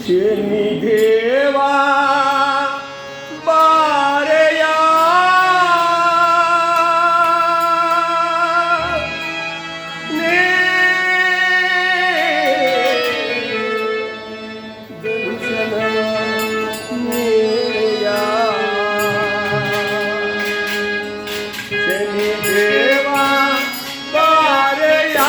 ಶನಿ ದೇವ ಬಾರೆಯ ನೀ ದರ್ಶನ ನೀಯ ಶನಿ ದೇವ ಬಾರೆಯ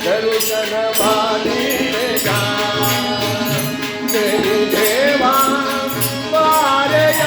ದರ್ಶನ ಬಾಲಿಗ ಶನಿ ದೇವ ಬಾರೆಯ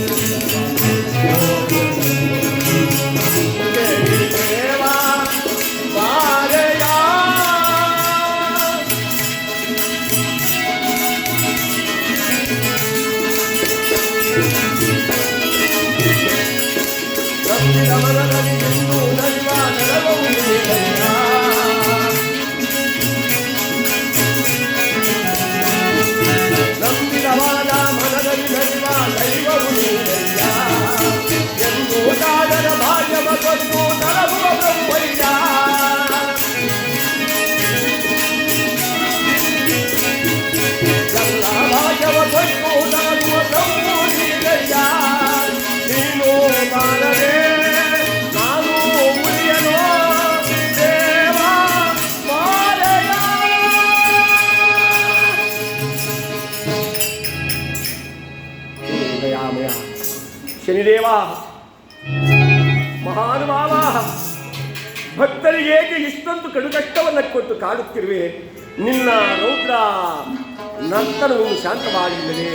Thank you. ಶನಿದೇವ, ಮಹಾನುಭಾವ, ಭಕ್ತರಿಗೆ ಏಕೆ ಇಷ್ಟೊಂದು ಕಡುಕಷ್ಟವನ್ನು ಕೊಟ್ಟು ಕಾಡುತ್ತಿರುವೆ? ನಿನ್ನ ರೌದ್ರ ನರ್ತನವು ಶಾಂತವಾಗಲಿಲ್ಲವೇ?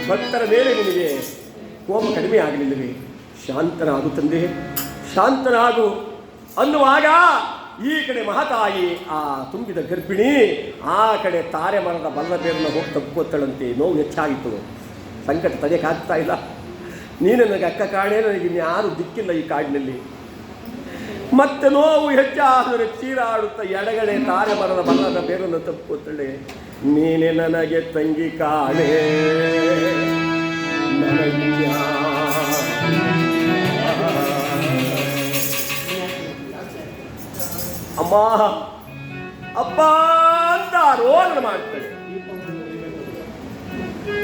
ಭಕ್ತರ ಮೇಲೆ ನಿನಗೆ ಕೋಪ ಕಡಿಮೆ ಆಗಲಿಲ್ಲವೇ? ಶಾಂತನಾಗು ತಂದೆ, ಶಾಂತನಾಗು ಅನ್ನುವಾಗ ಈ ಕಡೆ ಮಹತಾಯಿ ಆ ತುಂಬಿದ ಗರ್ಭಿಣಿ, ಆ ಕಡೆ ತಾರೆ ಮರದ ಬಲ್ಲ ಬೇರನ್ನ ಹೋಗಿ ತಪ್ಪುತ್ತಳಂತೆ. ನೋವು ಹೆಚ್ಚಾಗಿತ್ತು, ಸಂಕಟ ತಡೆಯಕ್ಕಾಗ್ತಾ ಇಲ್ಲ. ನೀನು ನನಗೆ ಅಕ್ಕ ಕಾಣೆ, ನನಗೆ ಇನ್ಯಾರು ದಿಕ್ಕಿಲ್ಲ ಈ ಕಾಡಿನಲ್ಲಿ. ಮತ್ತೆ ನೋವು ಹೆಚ್ಚಾದರೆ ಚೀರಾಡುತ್ತಾ ಎಡಗಡೆ ತಾರೆ ಮರದ ಬಲ್ಲದ ಬೇರನ್ನು ತಪ್ಪುತ್ತಳೆ. ನೀನೆ ನನಗೆ ತಂಗಿ ಕಾಣೆ, ಅಮ್ಮ ಅಪ್ಪ ಅಂತ ರೋದನ ಮಾಡ್ತಾಳೆ.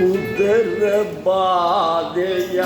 ಉದರ ಬಾಧೆಯ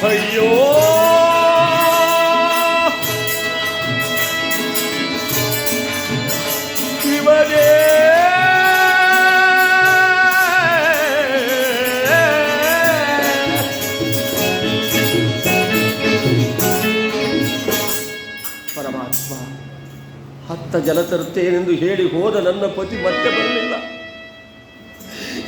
ಅಯ್ಯೋ ಶಿವನೇ ಪರಮಾತ್ಮ ಹತ್ತ ಜಲ ತರುತ್ತೇನೆಂದು ಹೇಳಿ ಹೋದ ನನ್ನ ಪತಿ ಮತ್ತೆ ಬರಲಿಲ್ಲ.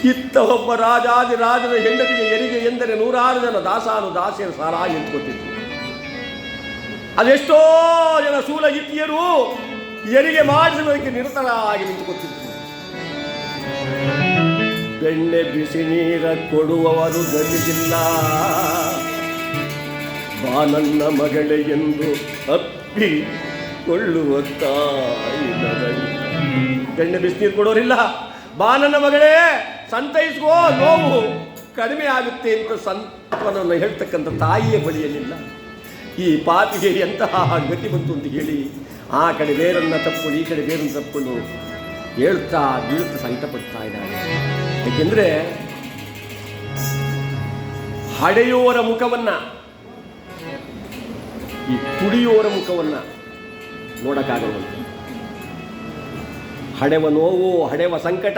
ಇತ್ತ ಒಬ್ಬ ರಾಜಾದಿರಾಜನ ಹೆಂಡತಿಗೆ ಹೆರಿಗೆ ಎಂದರೆ 100 ಜನ ದಾಸಾನು ದಾಸಿಯರು ಸಾರಾಗಿ ನಿಂತುಕೊಟ್ಟಿತ್ತು. ಅದೆಷ್ಟೋ ಜನ ಸೂಲಗಿತ್ತಿಯರು ಹೆರಿಗೆ ಮಾಡಿಸುವುದಕ್ಕೆ ನಿರತರಾಗಿ ನಿಂತುಕೊಟ್ಟಿದ್ರು. ಬೆಣ್ಣೆ ಬಿಸಿ ನೀರ ಕೊಡುವವರು ಗತಿಗಿಲ್ಲ, ಬಾ ನನ್ನ ಮಗಳೇ ಎಂದು ಅಪ್ಪಿಕೊಳ್ಳುವ ತಾಯಿ ಬೆಣ್ಣೆ ಬಿಸಿನೀರು ಕೊಡೋರಿಲ್ಲ. ಬಾ ನನ್ನ ಮಗಳೇ ಸಂತೈಸ್ಕೋ, ನೋವು ಕಡಿಮೆ ಆಗುತ್ತೆ ಅಂತ ಸಂತವನ್ನು ಹೇಳ್ತಕ್ಕಂಥ ತಾಯಿಯ ಬಳಿಯಲ್ಲಿಲ್ಲ. ಈ ಪಾಪಿಗೆ ಎಂತಹ ಗತಿ ಬಂತು ಅಂತ ಹೇಳಿ ಆ ಕಡೆ ಬೇರನ್ನು ತಪ್ಪಿಕೊಂಡು ಈ ಕಡೆ ಬೇರನ್ನು ತಪ್ಪಿಕೊಂಡು ಹೇಳ್ತಾ ಬೀಳುತ್ತಾ ಸಂಕಟಪಡ್ತಾ ಇದ್ದಾಳೆ. ಏಕೆಂದರೆ ಹಡೆಯೋರ ಮುಖವನ್ನ, ಈ ಕುಡಿಯೋರ ಮುಖವನ್ನ ನೋಡಕ್ಕಾಗಲ್ವಂತೆ. ಹಡೆವ ನೋವು, ಹಡೆವ ಸಂಕಟ.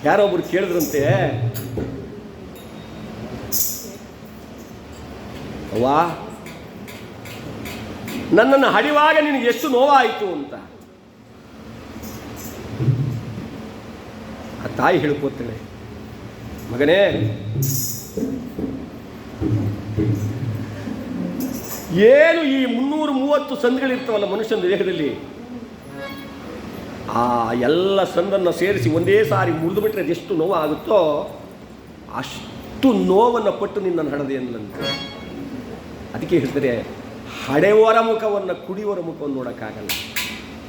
ಯಾರೊಬ್ರು ಕೇಳಿದ್ರಂತೆ, ಅವ್ವಾ ನನ್ನನ್ನು ಹಡಿವಾಗ ನಿನಗೆ ಎಷ್ಟು ನೋವಾಯಿತು ಅಂತ. ಆ ತಾಯಿ ಹೇಳ್ಕೋತಾಳೆ, ಮಗನೇ, ಏನು ಈ 330 ಸಂಧಿಗಳಿರ್ತಾವಲ್ಲ ಮನುಷ್ಯನ ದೇಹದಲ್ಲಿ, ಆ ಎಲ್ಲ ಸಂದನ್ನು ಸೇರಿಸಿ ಒಂದೇ ಸಾರಿ ಮುರಿದು ಬಿಟ್ಟರೆ ಅದೆಷ್ಟು ನೋವು ಆಗುತ್ತೋ ಅಷ್ಟು ನೋವನ್ನು ಪಟ್ಟು ನಿನ್ನನ್ನು ಹಡದೆ ಅನ್ನಂತೆ. ಅದಕ್ಕೆ ಹೇಳ್ತಾರೆ, ಹಡೆಯವರ ಮುಖವನ್ನು ಕುಡಿಯುವರ ಮುಖವನ್ನು ನೋಡೋಕ್ಕಾಗಲ್ಲ.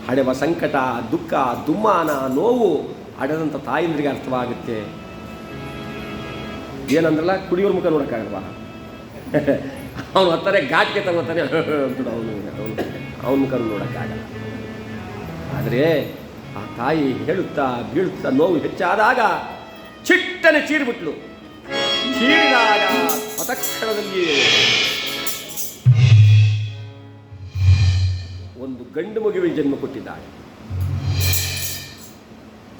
ಹಡೆವ ಸಂಕಟ, ದುಃಖ, ದುಮ್ಮಾನ, ನೋವು ಹಡೆದಂಥ ತಾಯಿಂದ್ರಿಗೆ ಅರ್ಥವಾಗುತ್ತೆ. ಏನಂದ್ರಲ್ಲ, ಕುಡಿಯೋರ ಮುಖ ನೋಡೋಕ್ಕಾಗಲ್ವಾ? ಅವನು ಹತ್ತಾರೆ ಘಾಟ್ಗೆ ತಗೋತಾನೆ ಅವನ ಮುಖ ನೋಡೋಕ್ಕಾಗಲ್ಲ. ಆದರೆ ಆ ತಾಯಿ ಹೇಳುತ್ತಾ ಬೀಳುತ್ತಾ ನೋವು ಹೆಚ್ಚಾದಾಗ ಚಿಟ್ಟನೆ ಚೀರಿಬಿಟ್ಲು. ಚೀರಿದಾಗ ತತ್ಕ್ಷಣದಲ್ಲಿ ಒಂದು ಗಂಡು ಮಗುವಿಗೆ ಜನ್ಮ ಕೊಟ್ಟಿದ್ದಾಳೆ.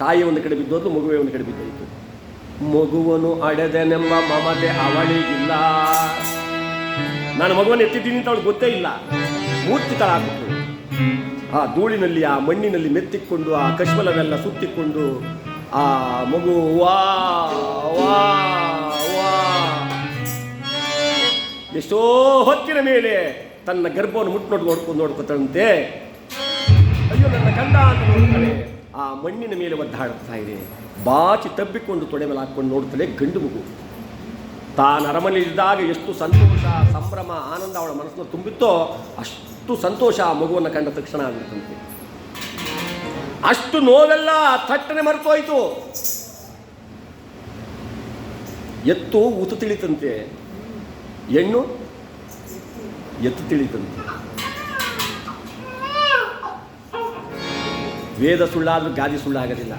ತಾಯಿ ಒಂದು ಕಡೆ ಬಿದ್ದೋದು, ಮಗುವೆ ಒಂದು ಕಡೆ ಬಿದ್ದೋಯ್ತು. ಮಗುವನ್ನು ಅಡೆದೆನೆಂಬ ಮಮತೆ ಅವಳಿಗಿಲ್ಲ. ನಾನು ಮಗುವನ್ನು ಎತ್ತಿದ್ದೀನಿ ಅಂತ ಅವಳಿಗೆ ಗೊತ್ತೇ ಇಲ್ಲ. ಮೂರ್ತಿ ತರ ಆಗ್ಬಿಟ್ಟು ಆ ಧೂಳಿನಲ್ಲಿ, ಆ ಮಣ್ಣಿನಲ್ಲಿ ಮೆತ್ತಿಕೊಂಡು, ಆ ಕಶ್ಮಲವೆಲ್ಲ ಸುತ್ತಿಕೊಂಡು ಆ ಮಗು ವಾ ವಾ ವಾ ಎಷ್ಟೋ ಹೊತ್ತಿನ ಮೇಲೆ ತನ್ನ ಗರ್ಭವನ್ನು ಮುಟ್ಟು ನೋಡ್ಕೊತಂತೆ. ಅಯ್ಯೋ ನನ್ನ ಕಂದ ಅಂತ ನೋಡ್ತಾಳೆ. ಆ ಮಣ್ಣಿನ ಮೇಲೆ ಒದ್ದಾಡುತ್ತಾ ಇದೆ. ಬಾಚಿ ತಬ್ಬಿಕೊಂಡು ತೊಡೆ ಮೇಲೆ ಹಾಕ್ಕೊಂಡು ನೋಡ್ತಾಳೆ ಗಂಡು ಮಗು. ತಾನು ಅರಮನೆಯಲ್ಲಿದ್ದಾಗ ಎಷ್ಟು ಸಂತೋಷ, ಸಂಭ್ರಮ, ಆನಂದ ಅವಳ ಮನಸ್ಸನ್ನು ತುಂಬಿತ್ತೋ ಅಷ್ಟು ಸಂತೋಷ ಆ ಮಗುವನ್ನು ಕಂಡ ತಕ್ಷಣ ಆಗುತ್ತಂತೆ. ಅಷ್ಟು ನೋವೆಲ್ಲ ಥಟ್ಟನೆ ಮರೆತೋಯ್ತು. ಎತ್ತು ಉತು ತಿಳಿತಂತೆ, ಹೆಣ್ಣು ಎತ್ತು ತಿಳಿತಂತೆ. ವೇದ ಸುಳ್ಳಾದ್ರೂ ಗಾದಿ ಸುಳ್ಳಾಗಲಿಲ್ಲ.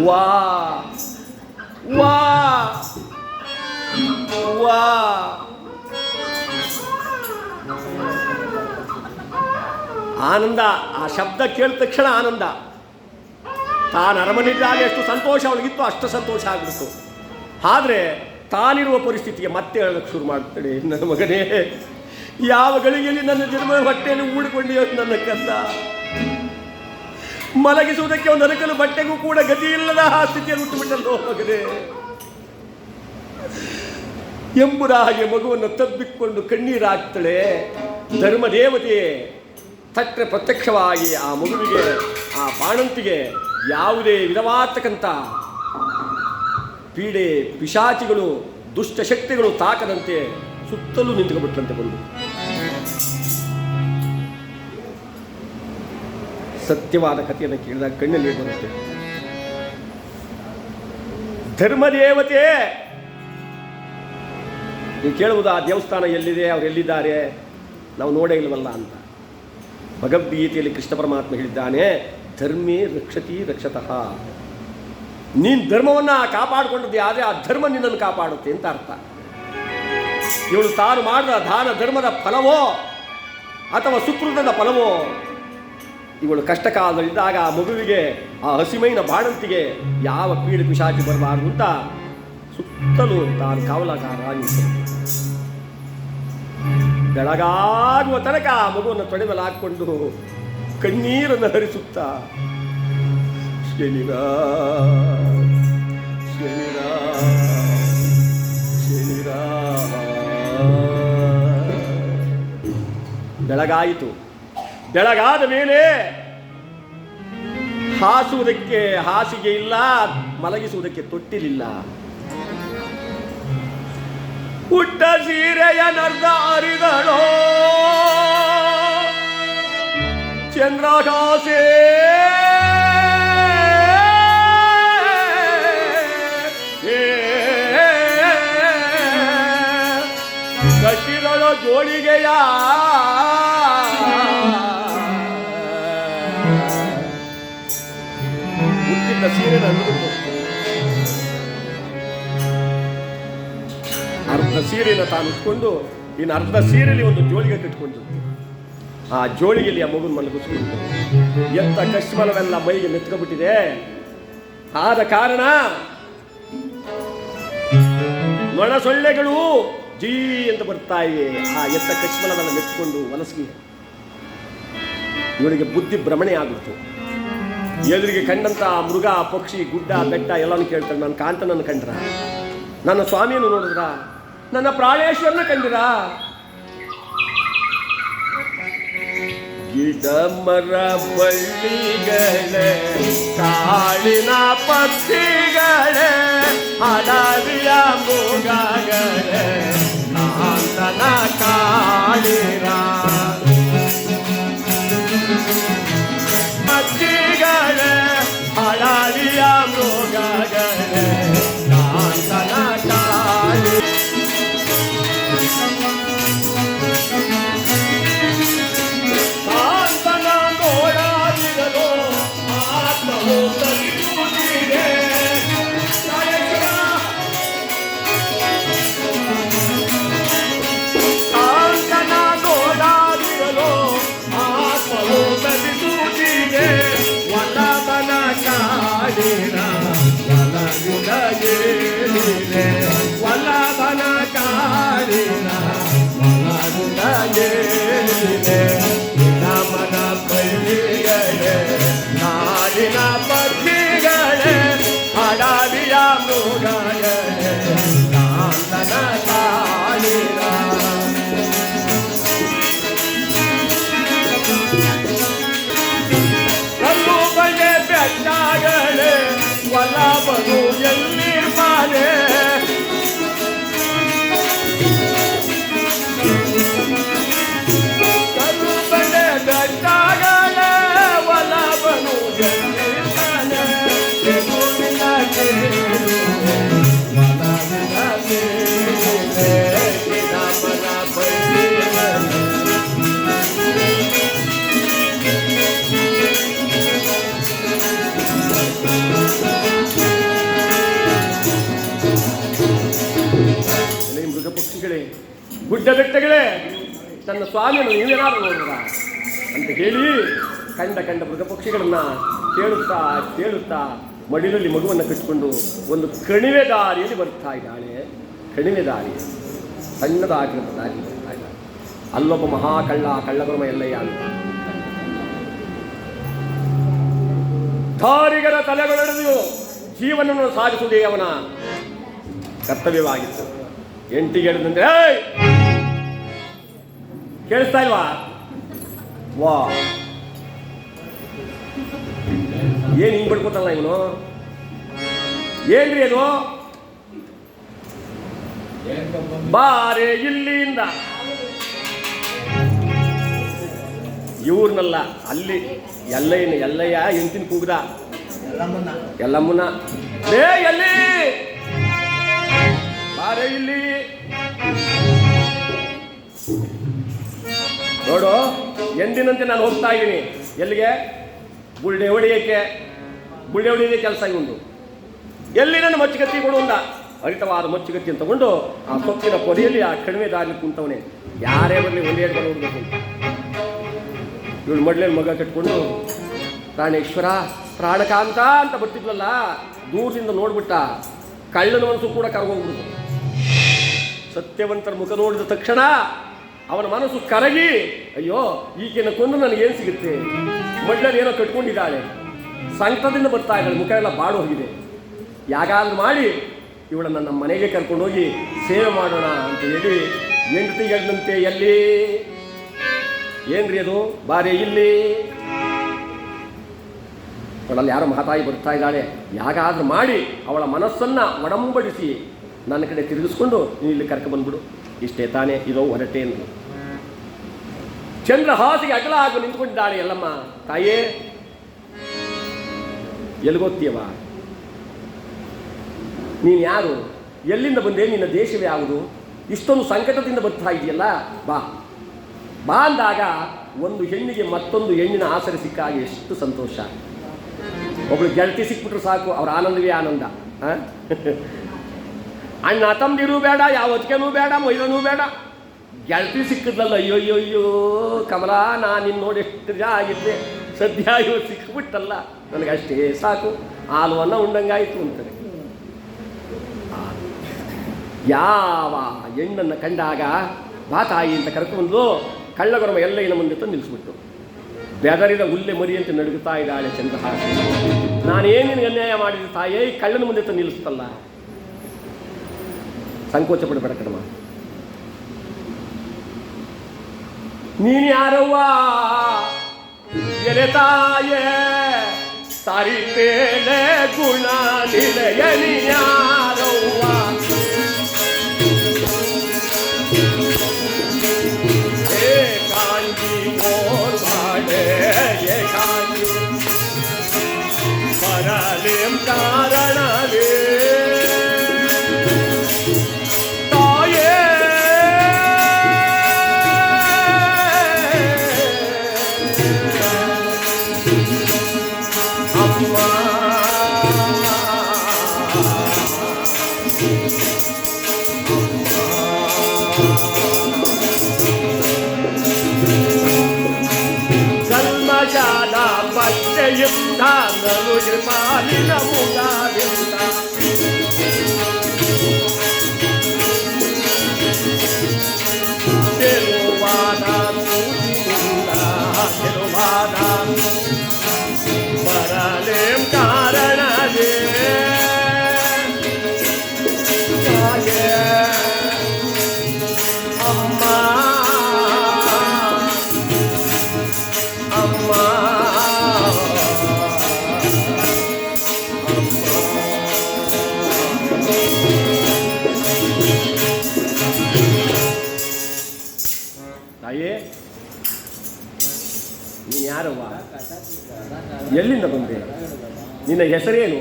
ವಾ ವಾ ವಾ ಆನಂದ. ಆ ಶಬ್ದ ಕೇಳಿದ ತಕ್ಷಣ ಆನಂದ. ತಾನು ಅರಮನೆಯಿದ್ದಾಗ ಎಷ್ಟು ಸಂತೋಷ ಅವಳಿಗಿತ್ತು ಅಷ್ಟು ಸಂತೋಷ ಆಗ್ಬಿಡ್ತು. ಆದರೆ ತಾನಿರುವ ಪರಿಸ್ಥಿತಿಗೆ ಮತ್ತೆ ಹೇಳೋಕ್ಕೆ ಶುರು ಮಾಡ್ತಾಳೆ, ನನ್ನ ಮಗನೇ, ಯಾವ ಗಳಿಗೆಯಲ್ಲಿ ನನ್ನ ಜನ್ಮ ಹೊಟ್ಟೆಯಲ್ಲಿ ಊಡಿಕೊಂಡಿಯೋ ನನ್ನ ಕಂದ. ಮಲಗಿಸುವುದಕ್ಕೆ ಒಂದು ಅರಕಲು ಬಟ್ಟೆಗೂ ಕೂಡ ಗತಿ ಇಲ್ಲದ ಆ ಸ್ಥಿತಿಯಲ್ಲಿ ಹುಟ್ಟುಬಿಟ್ಟಲ್ಲೋ ಮಗನೇ ಎಂಬುದ ಹಾಗೆ ಮಗುವನ್ನು ತಬ್ಬಿಕೊಂಡು ಕಣ್ಣೀರಾಗ್ತಾಳೆ. ಧರ್ಮದೇವತೆ ತಟ್ಟೆ ಪ್ರತ್ಯಕ್ಷವಾಗಿ ಆ ಮಗುವಿಗೆ, ಆ ಬಾಣಂತಿಗೆ ಯಾವುದೇ ವಿಧವಾಗ್ತಕ್ಕಂಥ ಪೀಡೆ, ಪಿಶಾಚಿಗಳು, ದುಷ್ಟಶಕ್ತಿಗಳು ತಾಕದಂತೆ ಸುತ್ತಲೂ ನಿಂತುಕೊಂಡ್ಬಿಟ್ರಂತೆ ಬಂದು. ಸತ್ಯವಾದ ಕಥೆಯನ್ನು ಕೇಳಿದಾಗ ಕಣ್ಣಲ್ಲಿ ಬರುತ್ತೆ. ಧರ್ಮದೇವತೆ, ನೀವು ಕೇಳುವುದು ಆ ದೇವಸ್ಥಾನ ಎಲ್ಲಿದೆ, ಅವ್ರು ಎಲ್ಲಿದ್ದಾರೆ, ನಾವು ನೋಡೇ ಇಲ್ವಲ್ಲ ಅಂತ. ಭಗವದ್ಗೀತೆಯಲ್ಲಿ ಕೃಷ್ಣ ಪರಮಾತ್ಮ ಹೇಳಿದ್ದಾನೆ, ಧರ್ಮೇ ರಕ್ಷತಿ ರಕ್ಷತಃ. ನೀನು ಧರ್ಮವನ್ನು ಕಾಪಾಡಿಕೊಂಡಿದ್ದೆ, ಆದರೆ ಆ ಧರ್ಮ ನಿನ್ನನ್ನು ಕಾಪಾಡುತ್ತೆ ಅಂತ ಅರ್ಥ. ಇವಳು ತಾನು ಮಾಡಿದ ದಾನ ಧರ್ಮದ ಫಲವೋ ಅಥವಾ ಸುಕೃತದ ಫಲವೋ, ಇವಳು ಕಷ್ಟ ಕಾಲದಲ್ಲಿದ್ದಾಗ ಆ ಮಗುವಿಗೆ, ಆ ಹಸಿಮೈನ ಬಾಣಂತಿಗೆ ಯಾವ ಪೀಡೆ ಪಿಶಾಚಿ ಬರಬಾರದು ಅಂತ ಸುತ್ತಲೂ ತಾನು ಕಾವಲಾಗಾರ. ಬೆಳಗಾಗುವ ತನಕ ಆ ಮಗುವನ್ನು ತೊಡೆ ಮೇಲೆ ಹಾಕ್ಕೊಂಡು ಕಣ್ಣೀರನ್ನು ಹರಿಸುತ್ತಾ ಶನಿರಾ ಶನಿರಾ ಶನಿರಾ. ಬೆಳಗಾಯಿತು. ಬೆಳಗಾದ ಮೇಲೆ ಹಾಸುವುದಕ್ಕೆ ಹಾಸಿಗೆ ಇಲ್ಲ, ಮಲಗಿಸುವುದಕ್ಕೆ ತೊಟ್ಟಿಲಿಲ್ಲ. ಪುಟ್ಟ ಸೀರೆಯ ನರ್ದ ಅರಿದಳೋ ಚಂದ್ರಕಾಸೆ, ಕಟ್ಟಿದಳೋ ಕೊಡಲು ಜೋಳಿಗೆಯ ಹುಟ್ಟಿದ್ದ ಸೀರೆ ಅಂದ್ಬಿಟ್ಟು ಅರ್ಧ ಸೀರೆನ ತಾನು ಇಟ್ಕೊಂಡು ಇನ್ನು ಅರ್ಧ ಸೀರೆಯಲ್ಲಿ ಒಂದು ಜೋಳಿಗೆ ಕಟ್ಕೊಂಡು ಆ ಜೋಳಿಗೆಯಲ್ಲಿ ಆ ಮಗುನ ಮಲಗಿಸ್ಕೊಂಡು ಎಂತ ಕಶ್ಮಲವೆಲ್ಲ ಮೈಗೆ ಮೆತ್ಕೊಬಿಟ್ಟಿದೆ. ಆದ ಕಾರಣ ನೊಣ ಸೊಳ್ಳೆಗಳು ಜೀ ಅಂತ ಬರ್ತಾ ಇವೆ. ಆ ಎತ್ತ ಕಶ್ಮಲವೆಲ್ಲ ಮೆತ್ಕೊಂಡು ಮನಸ್ಸಿಗೆ ಇವಳಿಗೆ ಬುದ್ಧಿ ಭ್ರಮಣೆ ಆಗುತ್ತೆ. ಎದುರಿಗೆ ಕಂಡಂತ ಮೃಗ ಪಕ್ಷಿ ಗುಡ್ಡ ಬೆಟ್ಟ ಎಲ್ಲಾನು ಕೇಳ್ತಾರೆ. ನನ್ನ ಕಾಂತನನ್ನು ಕಂಡ್ರ, ನನ್ನ ಸ್ವಾಮಿಯನ್ನು ನೋಡಿದ್ರ, ನನ್ನ ಪ್ರಾಣೇಶ್ವರನ ಕಂಡಿರ. ಗಿಡ ಮರ ಬಳ್ಳಿಗಳೇ ಕಾಳಿನ ಪಕ್ಷಿಗಳೇ ಅಡವಿಯ ಮೃಗಗಳೇ ಕಾಂತನ ಕಾಳಿರ. ಪಕ್ಷಿಗಳೇ ಅಡವಿಯ ಮೃಗಗಳೇ ಕಾಂತನ ಕಾಳಿ. ಕಾಂತನ ನೋಡಾಡಿರಲು ಆತ್ಮವು ತರಿಯುವುದಿದೆ. ಕಾಂತನ ನೋಡಾಡಿರಲು ಆತ್ಮವು ತರಿಯುವುದಿದೆ. ಒಲಬನ ಕಾಡಿನ ಒಲವಿನ ಏನಿದೆ. ಒಲಬನ ಕಾಡಿನ ಒಲವಿನ ಏನಿದೆ. ನಮನ ಬಳ್ಳಿಗಳೇ ನಾಡಿನ ಪಕ್ಷಿಗಳೇ ಅಡವಿಯ ಮೃಗಗಳೇ ಕಾಂತನ ಕಾಳಿರ. ಕಲ್ಲು ಬಗೆ ಬೆಟ್ಟಗಳೇ ಒಲಬನು ಎಲ್ಲಿರ್ತಾನೆ. ಕಲ್ಲು ಬಗೆ ಬೆಟ್ಟಗಳೇ ಒಲಬನು ಎಲ್ಲಿರ್ತಾನೆ. ಎಗುವಿನ ಕೇಳುವೆ ಒಲವಿನ ಕೇಳುವೆ. ನಮನ ಬಳ್ಳಿಗಳೇ ಮೃಗ ಪಕ್ಷಿಗಳೇ ಗುಡ್ಡ ಬೆಟ್ಟಗಳೇ ನನ್ನ ಸ್ವಾಮಿಯನ್ನು ನೀವೇನಾದ್ರು ನೋಡಿದ್ರ ಅಂತ ಹೇಳಿ ಕಂಡ ಮೃಗ ಪಕ್ಷಿಗಳನ್ನ ಕೇಳುತ್ತಾ ಕೇಳುತ್ತಾ ಮಡಿಲಲ್ಲಿ ಮಗುವನ್ನು ಕಟ್ಟಿಕೊಂಡು ಒಂದು ಕಣಿವೆ ದಾರಿಯಲ್ಲಿ ಬರ್ತಾ ಇದ್ದಾಳೆ. ಕಣಿವೆ ದಾರಿ, ಸಣ್ಣದಾಗಿರುವ ದಾರಿ ಬರ್ತಾ ಇದ್ದಾಳೆ. ಅಲ್ಲೊಬ್ಬ ಕಳ್ಳಬರಮ ಎಲ್ಲಯ್ಯ ಅಂತ ಧಾರಿಗರ ತಲೆಗಳೆಳೆದು ಜೀವನವನ್ನು ಸಾಗಿಸುವುದೇ ಅವನ ಕರ್ತವ್ಯವಾಗಿತ್ತು. ಎಂಟಿಗೆ ಹೇಳಿದಂದ್ರೆ ಕೇಳಿಸ್ತಾ ಇಲ್ವಾ? ವಾ ಏನ್ ಹಿಂಗ್ ಬಿಡ್ಕೊತಲ್ಲ ಇವನು, ಏನ್ರಿ ಅದು? ಬಾರೆ ಇಲ್ಲಿಂದ ಇವ್ರನ್ನಲ್ಲ, ಅಲ್ಲಿ ಎಲ್ಲಯ್ಯ ಎಂತಿನ ಕೂಗ್ದ ಎಲ್ಲಮ್ಮನ ಲೇ ಎಲ್ಲಿ ಬಾರೆ ಇಲ್ಲಿ ನೋಡು. ಎಂದಿನಂತೆ ನಾನು ಹೋಗ್ತಾ ಇದ್ದೀನಿ. ಎಲ್ಲಿಗೆ? ಬುಳ್ಳೆ ಹೊಡೆಯೋದೇ ಕೆಲಸ ಇವಂದು. ಎಲ್ಲಿ ನನ್ನ ಮಚ್ಚಗತ್ತಿ ಕೊಡು ಅಂದ. ಹರಿತವಾದ ಮಚ್ಚಗತ್ತಿಯನ್ನು ತಗೊಂಡು ಆ ಸೊಪ್ಪಿನ ಪೊದೆಯಲ್ಲಿ ಆ ಕಡಿಮೆ ದಾರಿ ಕುಂತವನೇ. ಯಾರೇ ಬರಲಿ ಒಂದೇ ಬರ ಹೋಗ್ಬೇಕು ಅಂತ ಇವಳು ಮಡ್ಲೇಲಿ ಮಗ ಕಟ್ಕೊಂಡು ಪ್ರಾಣೇಶ್ವರ ಪ್ರಾಣಕಾಂತ ಅಂತ ಬರ್ತಿದ್ಲಲ್ಲ, ದೂರದಿಂದ ನೋಡ್ಬಿಟ್ಟ. ಕಳ್ಳನ ಮನಸ್ಸು ಕೂಡ ಕರಗೋಗ್ಬಿಡ್ತು. ಸತ್ಯವಂತರ ಮುಖ ನೋಡಿದ ತಕ್ಷಣ ಅವನ ಮನಸ್ಸು ಕರಗಿ, ಅಯ್ಯೋ ಈಕೆನ ಕೊಂದು ನನಗೇನು ಸಿಗುತ್ತೆ? ಮಡ್ಲಲ್ಲಿ ಏನೋ ಕಟ್ಕೊಂಡಿದ್ದಾಳೆ, ಸಂಕಟದಿಂದ ಬರ್ತಾ ಇದ್ದಾಳೆ, ಮುಖ ಎಲ್ಲ ಬಾಡು ಹೋಗಿದೆ. ಯಾಗಾದ್ರೂ ಮಾಡಿ ಇವಳನ್ನು ನಮ್ಮ ಮನೆಗೆ ಕರ್ಕೊಂಡೋಗಿ ಸೇವೆ ಮಾಡೋಣ ಅಂತ ಹೇಳಿ ಹೆಂಡತಿಗಳಂತೆ ಎಲ್ಲಿ ಏನ್ರಿ ಅದು ಬಾರೆ ಇಲ್ಲಿ ಅವಳಲ್ಲಿ ಯಾರೋ ಮಹಾತಾಯಿ ಬರ್ತಾ ಇದ್ದಾಳೆ. ಯಾಗಾದ್ರೂ ಮಾಡಿ ಅವಳ ಮನಸ್ಸನ್ನು ಒಡಂಬಡಿಸಿ ನನ್ನ ಕಡೆ ತಿರುಗಿಸ್ಕೊಂಡು ನೀನು ಇಲ್ಲಿ ಕರ್ಕ ಬಂದ್ಬಿಡು. ಇಷ್ಟೇ ತಾನೇ, ಇದೋ ಹೊರಟೆ ಎಂದು ಚಂದ್ರ ಹಾಸಿಗೆ ಅಗಲ ಆಗಿ ನಿಂತ್ಕೊಂಡಿದ್ದಾಳೆ. ಎಲ್ಲಮ್ಮ ತಾಯೇ ಎಲ್ಲಿಗೋಗ್ತೀಯವ? ನೀನು ಯಾರು? ಎಲ್ಲಿಂದ ಬಂದೆ? ನಿನ್ನ ದೇಶವೇ ಯಾವುದು? ಇಷ್ಟೊಂದು ಸಂಕಟದಿಂದ ಬರ್ತಾ ಇದೆಯಲ್ಲ, ಬಾ ಬಾ ಅಂದಾಗ ಒಂದು ಹೆಣ್ಣಿಗೆ ಮತ್ತೊಂದು ಹೆಣ್ಣಿನ ಆಸರೆ ಸಿಕ್ಕಾಗ ಎಷ್ಟು ಸಂತೋಷ. ಒಬ್ಳು ಗೆಳತಿ ಸಿಕ್ಬಿಟ್ರು ಸಾಕು, ಅವ್ರ ಆನಂದವೇ ಆನಂದ. ಅಣ್ಣ ತಮ್ಮದಿರು ಬೇಡ, ಯಾವ ಹೊತ್ತಿಗೆನೂ ಬೇಡ, ಮೈದನೂ ಬೇಡ, ಗೆಳತಿ ಸಿಕ್ಕಿದ್ಲಲ್ಲ, ಅಯ್ಯೋ ಅಯ್ಯೋ ಅಯ್ಯೋ ಕಮಲಾ, ನಾನು ನಿನ್ನ ನೋಡಿ ಎಷ್ಟು ಜನ ಆಗಿದ್ದೆ, ಸದ್ಯ ಇವತ್ತು ಸಿಕ್ಕಿಬಿಟ್ಟಲ್ಲ, ನನಗೆ ಅಷ್ಟೇ ಸಾಕು, ಹಾಲುವನ್ನು ಉಂಡಂಗಾಯಿತು ಅಂತಾರೆ. ಯಾವ ಹೆಣ್ಣನ್ನು ಕಂಡಾಗ ಬಾ ತಾಯಿ ಅಂತ ಕರ್ಕೊಂಡು ಕಳ್ಳಗೊರವ ಎಲ್ಲ ಇನ್ನು ಮುಂದೆ ತಂದು ನಿಲ್ಲಿಸ್ಬಿಟ್ಟು ಬೆದರಿದ ಹುಲ್ಲೆ ಮರಿಯಂತೆ ನಡುಗುತ್ತಾ ಇದ್ದಾಳೆ ಚಂದ್ರಹಾಸ. ನಾನೇನೇನು ಅನ್ಯಾಯ ಮಾಡಿದ ತಾಯೇ, ಈ ಕಳ್ಳನ ಮುಂದೆ ತಂದು ನಿಲ್ಲಿಸ್ತಲ್ಲ, ಸಂಕೋಚ ಪಡಬೇಡ ಕಣಮ್ಮ. ನೀನು ಯಾರವ್ವ ಎಲೆ ತಾಯೇ, ಸಾರಿತೇಲೆ ಗುಣ ನಿಲಯ ಯಾರವ್ವ, ಕಾಂಜಿ ಮೋರ್ ಭಾಡೆ ಕಾಂಜಿ ಬರಲೇಂ ಕಾರಣವೇ ತಾಯೇ, ಅಮ್ಮ ಕಲ್ಮಶಾಲ ಬಟ್ಟೆಯಿಂದ ನಲುಗಿ ಪಾಲಿನ ಮುಗಾದಿಂದ ಗೆಲುವಾದ ಸೂಜಿನಿಂದ ಗೆಲುವಾದ ಬರಲೇಂ ಕಾರಣವೇ ತಾಯೇ, ಅಮ್ಮ ಅಮ್ಮ ತಾಯೇ, ನೀನು ಯಾರವ್ವ, ಎಲ್ಲಿಂದ ಬಂದೆ, ನಿನ್ನ ಹೆಸರೇನು,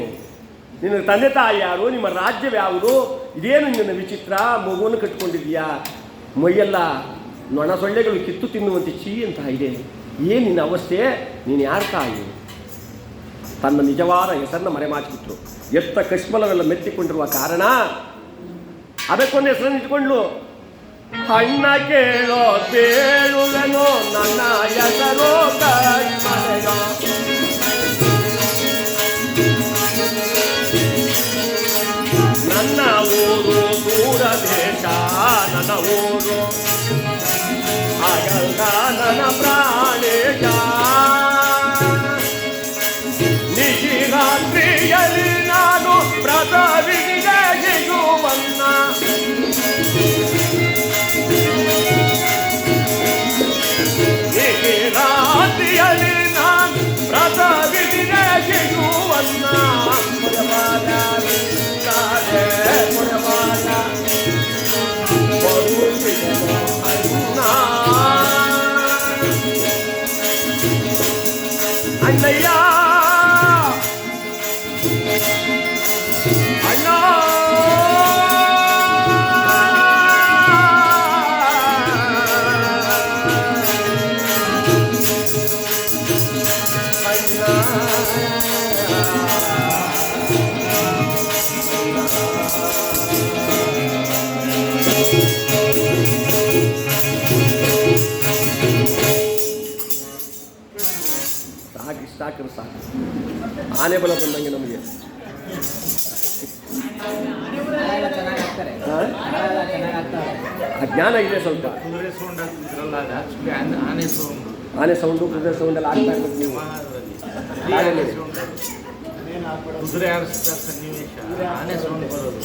ನಿನ್ನ ತಂದೆ ತಾಯಿ ಯಾರು, ನಿಮ್ಮ ರಾಜ್ಯವ್ಯಾವುದು, ಇದೇನು ನಿನ್ನ ವಿಚಿತ್ರ, ಮಗುವನ್ನು ಕಟ್ಕೊಂಡಿದೀಯಾ, ಮೈಯೆಲ್ಲ ನೊಣ ಸೊಳ್ಳೆಗಳು ಕಿತ್ತು ತಿನ್ನುವಂತೆ ಚೀ ಅಂತ ಇದೆ, ಏನು ನಿನ್ನ ಅವಸ್ಥೆ, ನೀನು ಯಾರು ತಾಯಿ? ತನ್ನ ನಿಜವಾದ ಹೆಸರನ್ನ ಮರೆಮಾಚಿಬಿಟ್ರು. ಎತ್ತ ಕಶ್ಮಲವೆಲ್ಲ ಮೆತ್ತಿಕೊಂಡಿರುವ ಕಾರಣ ಅದಕ್ಕೊಂದು ಹೆಸರನ್ನು ಇಟ್ಕೊಂಡ್ಲು. ಅಣ್ಣ ಕೇಳೋ ಬೇಳುವೆನೋ ನನ್ನ ಹೆಸರು ಕೈಮಲೆಗ, ನನ್ನ ಊರು ದೂರ ದೇಶ, ನನ್ನ ಊರು ಆಗಲ್ಲ ನನ್ನ ಪ್ರಾಣೇಶ, ನಿಶಿರಾತ್ರಿಯಲ್ಲಿ ನಾನು ಪ್ರಸವಿಗೆ ಗೆಯುವನ್ನ, ನಿಶಿರಾತ್ರಿಯಲ್ಲಿ ನಾನು ಪ್ರಸವಿಗೆ ಗೆಯುವನ್ನ, ಪುರವಾದ ಪುರವಾದ ಬರುತ್ತಿದನು ಅಣ್ಣ, ಅಣ್ಣಯ್ಯ ಅಣ್ಣ, ಸಾಕು ಸಾಕು, ಆನೆ ಬಲ ಬಂದಂಗೆ ನಮಗೆ. ಜ್ಞಾನ ಇದೆ ಸ್ವಲ್ಪ, ಆನೆ ಸೌಂಡು ಕುದುರೆ ಸೌಂಡ್ ಎಲ್ಲ ಆಗ್ತಾ ಇರ್ಬೇಕು ನೀವು. ಕುದುರೆ ಆಡಿಸ್ತಾ ಸನ್ನಿವೇಶ, ಆನೆ ಸೌಂಡ್ ಬರೋದು.